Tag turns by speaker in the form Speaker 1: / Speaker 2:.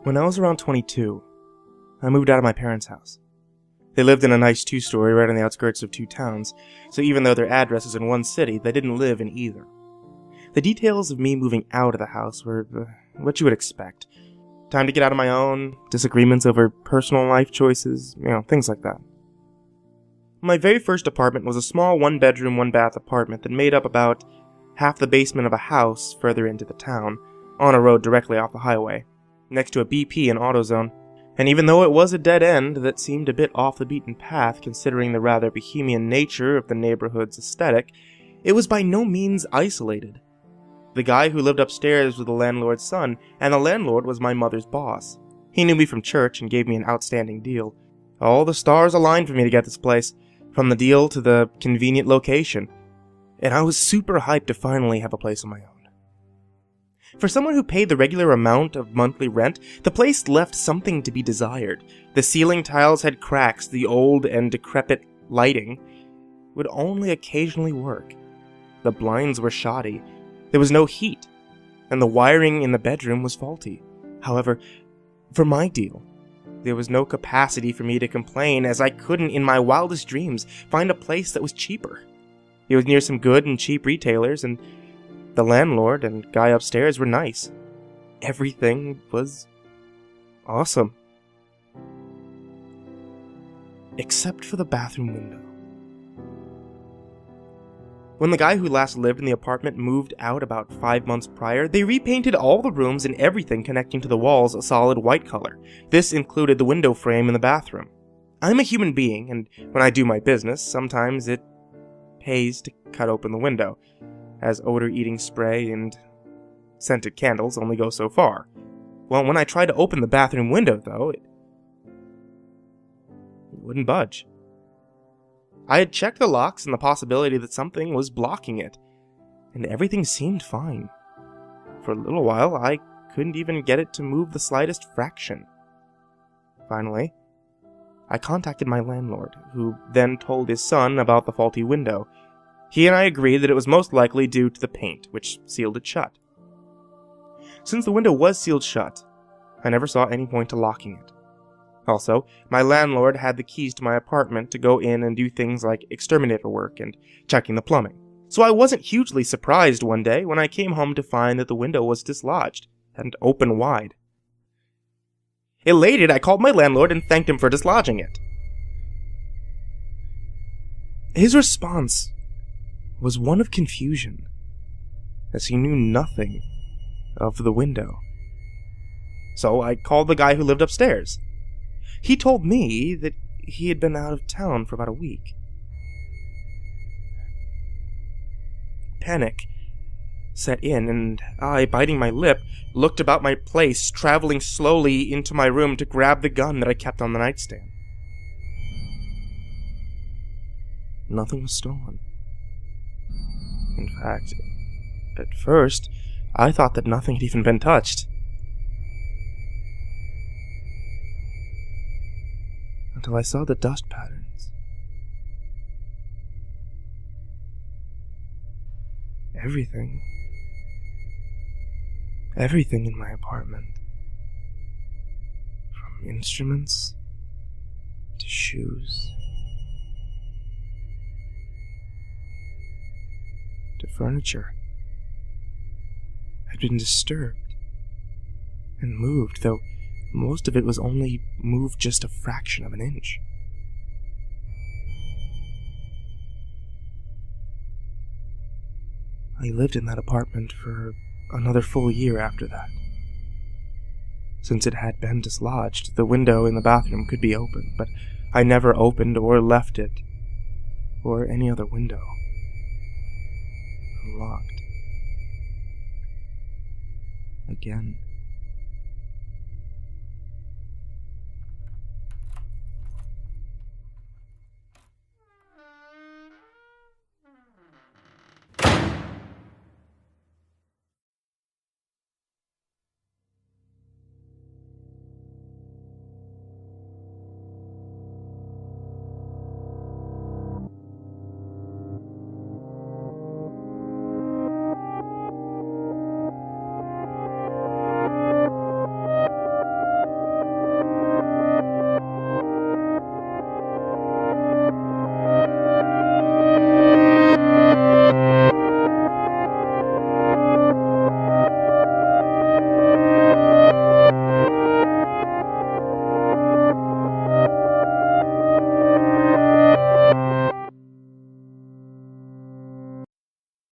Speaker 1: When I was around 22, I moved out of my parents' house. They lived in a nice two-story right on the outskirts of two towns, so even though their address is in one city, they didn't live in either. The details of me moving out of the house were what you would expect. Time to get out on my own, disagreements over personal life choices, things like that. My very first apartment was a small one-bedroom, one-bath apartment that made up about half the basement of a house further into the town, on a road directly off the highway, next to a BP and AutoZone. And even though it was a dead end that seemed a bit off the beaten path considering the rather bohemian nature of the neighborhood's aesthetic, it was by no means isolated. The guy who lived upstairs was the landlord's son, and the landlord was my mother's boss. He knew me from church and gave me an outstanding deal. All the stars aligned for me to get this place, from the deal to the convenient location, and I was super hyped to finally have a place of my own. For someone who paid the regular amount of monthly rent, the place left something to be desired. The ceiling tiles had cracks, the old and decrepit lighting would only occasionally work. The blinds were shoddy, there was no heat, and the wiring in the bedroom was faulty. However, for my deal, there was no capacity for me to complain, as I couldn't in my wildest dreams find a place that was cheaper. It was near some good and cheap retailers, and the landlord and guy upstairs were nice. Everything was awesome. Except for the bathroom window. When the guy who last lived in the apartment moved out about 5 months prior, they repainted all the rooms and everything connecting to the walls a solid white color. This included the window frame in the bathroom. I'm a human being, and when I do my business, sometimes it pays to cut open the window, as odor-eating spray and scented candles only go so far. Well, when I tried to open the bathroom window, though, it wouldn't budge. I had checked the locks and the possibility that something was blocking it, and everything seemed fine. For a little while, I couldn't even get it to move the slightest fraction. Finally, I contacted my landlord, who then told his son about the faulty window. He and I agreed that it was most likely due to the paint, which sealed it shut. Since the window was sealed shut, I never saw any point to locking it. Also, my landlord had the keys to my apartment to go in and do things like exterminator work and checking the plumbing. So I wasn't hugely surprised one day when I came home to find that the window was dislodged and open wide. Elated, I called my landlord and thanked him for dislodging it. His response was one of confusion, as he knew nothing of the window. So I called the guy who lived upstairs. He told me that he had been out of town for about a week. Panic set in, and I, biting my lip, looked about my place, traveling slowly into my room to grab the gun that I kept on the nightstand. Nothing was stolen. In fact, at first, I thought that nothing had even been touched. Until I saw the dust patterns. Everything in my apartment. From instruments to shoes to furniture had been disturbed and moved, though most of it was only moved just a fraction of an inch. I lived in that apartment for another full year after that. Since it had been dislodged, the window in the bathroom could be opened, but I never opened or left it, or any other window, unlocked. Again.